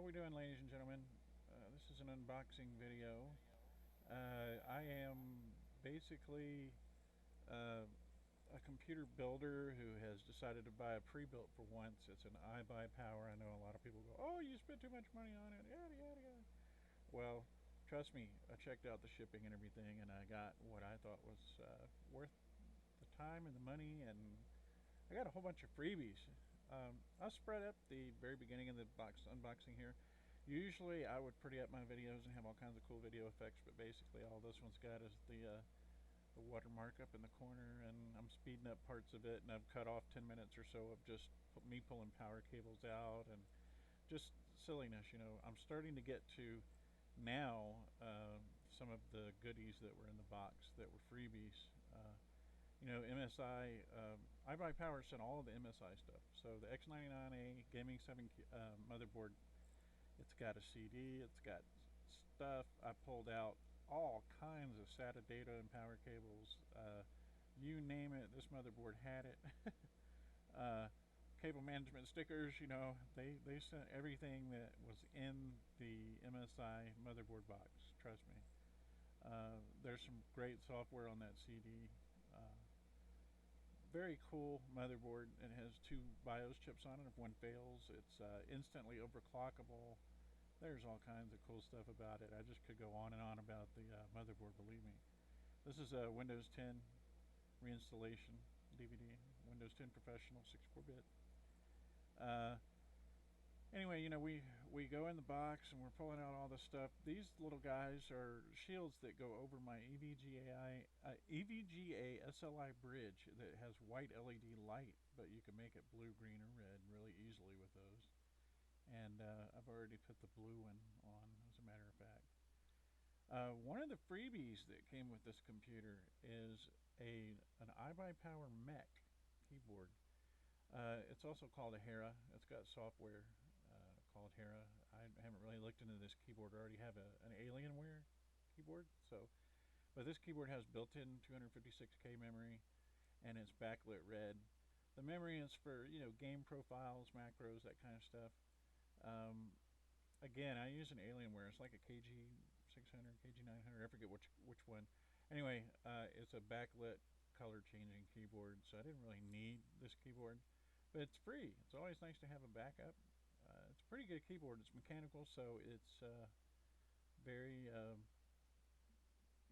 we doing, ladies and gentlemen? This is an unboxing video. I am basically uh, a computer builder who has decided to buy a pre-built for once. It's an iBuyPower. I know a lot of people go, "Oh, you spent too much money on it." Yada yada yada. Well, trust me, I checked out the shipping and everything, and I got what I thought was worth the time and the money, and I got a whole bunch of freebies. I'll spread up the very beginning of the box unboxing here. Usually I would pretty up my videos and have all kinds of cool video effects, but basically all this one's got is the watermark up in the corner, and I'm speeding up parts of it, and I've cut off 10 minutes or so of just me pulling power cables out and just silliness. I'm starting to get to now some of the goodies that were in the box that were freebies. MSI, iBuyPower sent all of the MSI stuff. So the X99A Gaming 7 motherboard, it's got a CD, it's got stuff. I pulled out all kinds of SATA data and power cables. You name it, this motherboard had it. uh, Cable management stickers, they sent everything that was in the MSI motherboard box, trust me. There's some great software on that CD. Uh, Very cool motherboard. It has two BIOS chips on it. If one fails, it's instantly overclockable. There's all kinds of cool stuff about it. I just could go on and on about the motherboard, believe me. This is a Windows 10 reinstallation DVD. Windows 10 Professional 64-bit. Uh, Anyway, we go in the box and we're pulling out all this stuff. These little guys are shields that go over my EVGA SLI bridge that has white LED light, but you can make it blue, green, or red really easily with those. And I've already put the blue one on, as a matter of fact. One of the freebies that came with this computer is an iBuyPower Mech keyboard. It's also called a Hera. It's got software called Hera. I haven't really looked into this keyboard. I already have an Alienware keyboard. But this keyboard has built-in 256K memory, and it's backlit red. The memory is for game profiles, macros, that kind of stuff. Um, Again, I use an Alienware. It's like a KG 600, KG 900. I forget which one. Anyway, it's a backlit color changing keyboard, so I didn't really need this keyboard, but it's free. It's always nice to have a backup. It's a pretty good keyboard. It's mechanical, so it's very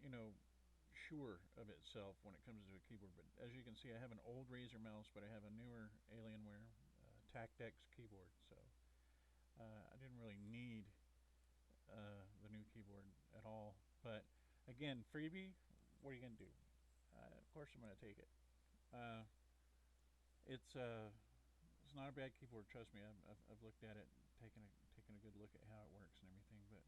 you know sure of itself when it comes to a keyboard. But as you can see, I have an old Razer mouse, but I have a newer Alienware Tactex keyboard, so I didn't really need the new keyboard at all. But again, freebie. What are you gonna do? Of course, I'm gonna take it. Uh, it's it's not a bad keyboard. Trust me, I've looked at it, taken a good look at how it works and everything. But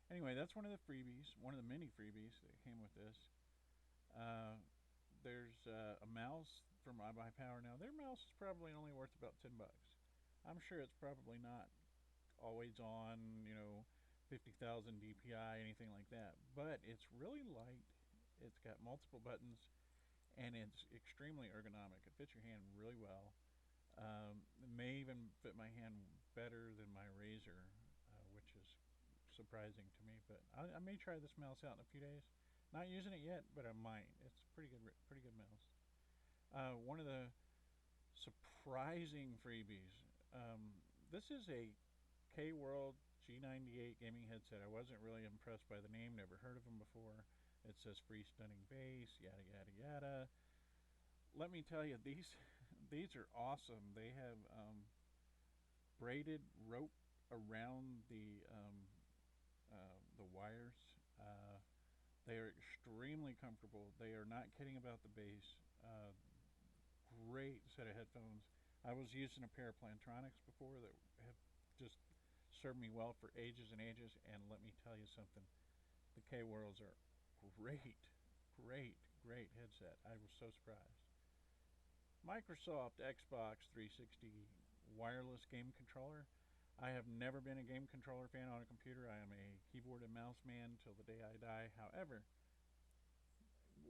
anyway, that's one of the freebies. One of the many freebies that came with this. Uh, there's a mouse from iBuyPower. Now their mouse is probably only worth about $10. I'm sure it's probably not always on. 50,000 DPI, anything like that. But it's really light. It's got multiple buttons, and it's extremely ergonomic. It fits your hand really well. It may even fit my hand better than my Razer, which is surprising to me. But I may try this mouse out in a few days. Not using it yet, but I might. It's pretty good mouse. One of the surprising freebies. This is a K World G98 gaming headset. I wasn't really impressed by the name. Never heard of them before. It says free stunning bass, yada yada yada. Let me tell you, these are awesome. They have braided rope around the wires. They are extremely comfortable. They are not kidding about the bass. Great set of headphones. I was using a pair of Plantronics before that have just served me well for ages and ages. And let me tell you something, the K Worlds are great, great headset. I was so surprised. Microsoft Xbox 360 wireless game controller. I have never been a game controller fan on a computer. I am a keyboard and mouse man till the day I die. However,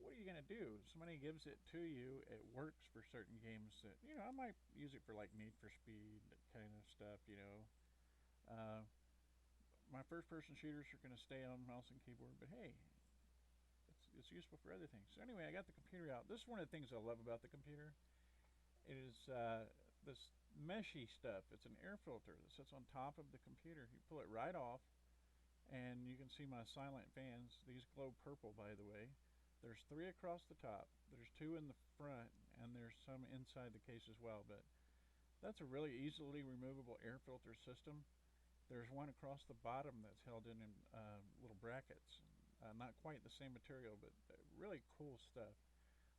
what are you going to do? Somebody gives it to you. It works for certain games that, I might use it for like Need for Speed, that kind of stuff. Uh, my first person shooters are going to stay on mouse and keyboard, but hey, it's useful for other things. So anyway, I got the computer out. This is one of the things I love about the computer. It is this meshy stuff. It's an air filter that sits on top of the computer. You pull it right off, and you can see my silent fans. These glow purple, by the way. There's three across the top. There's two in the front, and there's some inside the case as well. But that's a really easily removable air filter system. There's one across the bottom that's held in little brackets. Not quite the same material, but really cool stuff.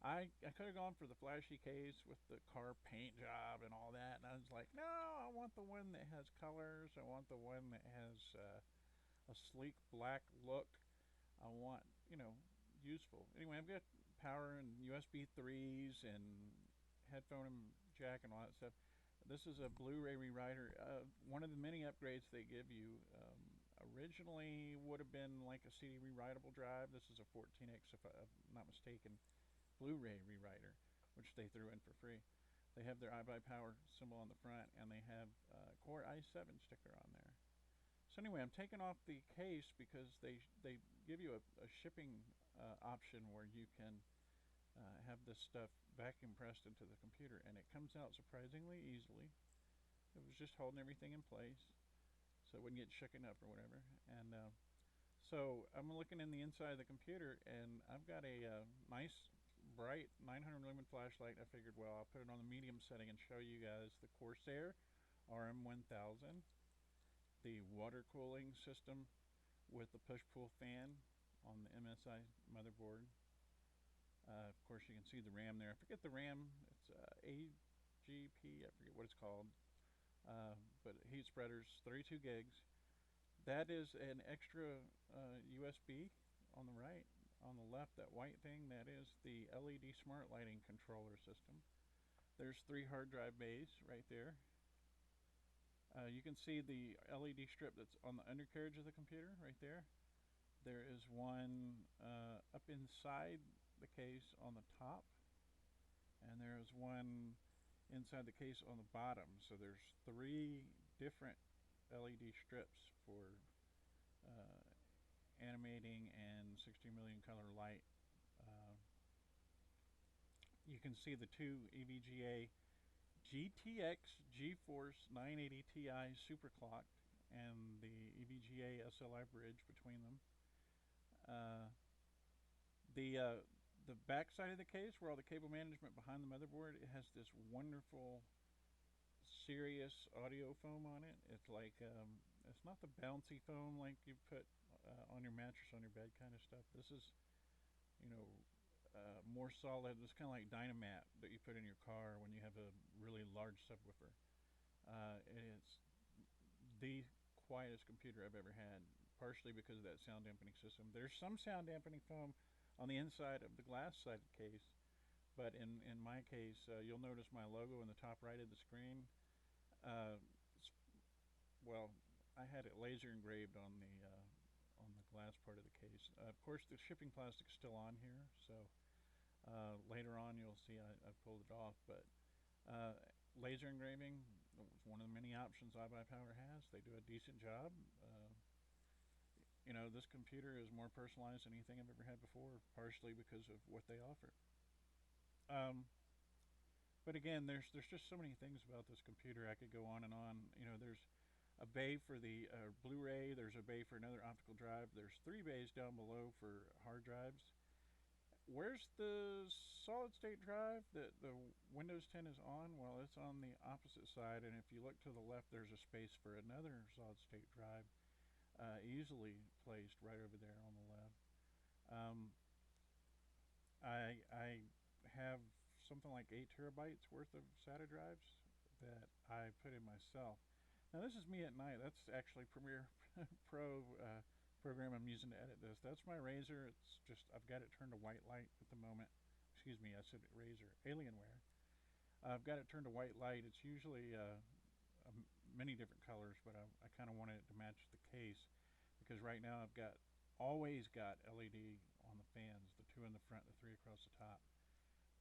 I could have gone for the flashy case with the car paint job and all that, and I was like, no, I want the one that has colors. I want the one that has a sleek black look. I want, useful. Anyway, I've got power and USB 3s and headphone jack and all that stuff. This is a Blu-ray rewriter. One of the many upgrades they give you originally would have been like a CD rewritable drive. This is a 14x, if I'm not mistaken, Blu-ray rewriter, which they threw in for free. They have their iBuyPower symbol on the front, and they have Core i7 sticker on there. So anyway, I'm taking off the case because they give you a shipping option where you can have this stuff vacuum pressed into the computer, and it comes out surprisingly easily. It was just holding everything in place so it wouldn't get shooken up or whatever. And so I'm looking in the inside of the computer, and I've got a nice bright 900 lumen flashlight. I figured, well, I'll put it on the medium setting and show you guys the Corsair RM1000, the water cooling system with the push-pull fan on the MSI motherboard. Of course, you can see the RAM there. I forget the RAM. It's AGP. I forget what it's called. But heat spreaders, 32 gigs. That is an extra USB on the right. On the left, that white thing, that is the LED smart lighting controller system. There's 3 hard drive bays right there. You can see the LED strip that's on the undercarriage of the computer right there. There is one up inside the case on the top, and there's one inside the case on the bottom. So there's 3 different LED strips for uh, animating and 60 million color light. Uh, you can see the 2 EVGA GTX GeForce 980 Ti superclocked and the EVGA SLI bridge between them. Uh, the back side of the case, where all the cable management behind the motherboard, it has this wonderful serious audio foam on it. It's like it's not the bouncy foam like you put on your mattress on your bed kind of stuff. This is, you know, more solid. It's kind of like Dynamat that you put in your car when you have a really large subwoofer. It's the quietest computer I've ever had, partially because of that sound dampening system. There's some sound dampening foam on the inside of the glass side of the case, but in my case, you'll notice my logo in the top right of the screen. Uh, well, I had it laser engraved on the glass part of the case. Of course, the shipping plastic is still on here, so later on you'll see I pulled it off. But uh, laser engraving is one of the many options iBuyPower has. They do a decent job. This computer is more personalized than anything I've ever had before, partially because of what they offer. Um, but again, there's just so many things about this computer. I could go on and on. There's a bay for the Blu-ray. There's a bay for another optical drive. There's 3 bays down below for hard drives. Where's the solid state drive that the Windows 10 is on? Well, it's on the opposite side, and if you look to the left, there's a space for another solid state drive, easily placed right over there on the left. Um, I have something like 8 terabytes worth of SATA drives that I put in myself. Now this is me at night. That's actually Premiere Pro program I'm using to edit this. That's my Razer. It's just I've got it turned to white light at the moment. Excuse me, I said Razer. Alienware. I've got it turned to white light. It's usually many different colors, but I kind of wanted it to match the case because right now I've always got LED on the fans, the 2 in the front, the 3 across the top.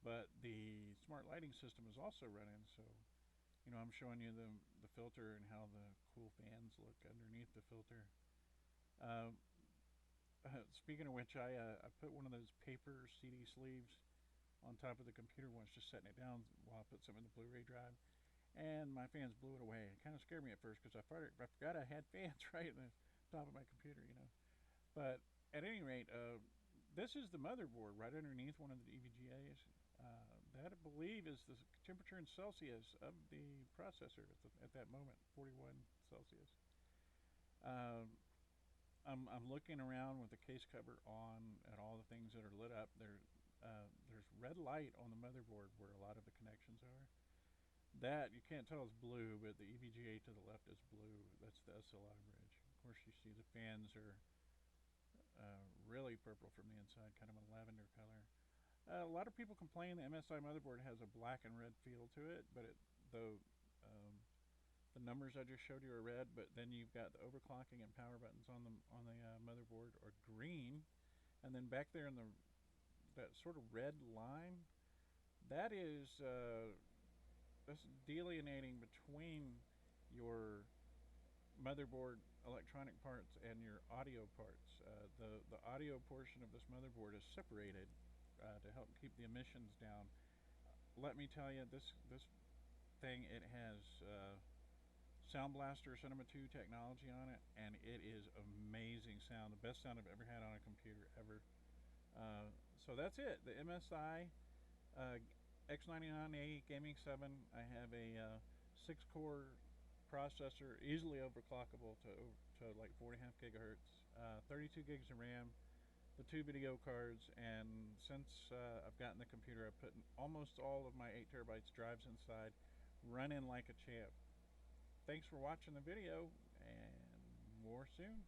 But the smart lighting system is also running, so I'm showing you the filter and how the cool fans look underneath the filter. Uh, Speaking of which, I put one of those paper CD sleeves on top of the computer once, just setting it down while I put some in the Blu-ray drive, and my fans blew it away. It kind of scared me at first because I forgot I had fans right in the top of my computer. But at any rate, this is the motherboard right underneath one of the EVGAs. That I believe is the temperature in Celsius of the processor at that moment, 41 Celsius. Um, I'm looking around with the case cover on at all the things that are lit up. There's red light on the motherboard where a lot of the connections are. That you can't tell is blue, but the EVGA to the left is blue. That's the SLI bridge. Of course, you see the fans are really purple from the inside, kind of a lavender color. A lot of people complain the MSI motherboard has a black and red feel to it, but the um, the numbers I just showed you are red, but then you've got the overclocking and power buttons on the motherboard are green, and then back there in the that sort of red line, that is that's delineating between your motherboard electronic parts and your audio parts. The audio portion of this motherboard is separated to help keep the emissions down. Let me tell you, this thing it has Sound Blaster Cinema 2 technology on it, and it is amazing sound. The best sound I've ever had on a computer ever. So that's it. The MSI uh, X99A Gaming 7. I have a 6-core processor, easily overclockable to like 4.5 gigahertz, 32 gigs of RAM, the two video cards, and since I've gotten the computer, I've put almost all of my 8 terabytes drives inside, running like a champ. Thanks for watching the video, and more soon.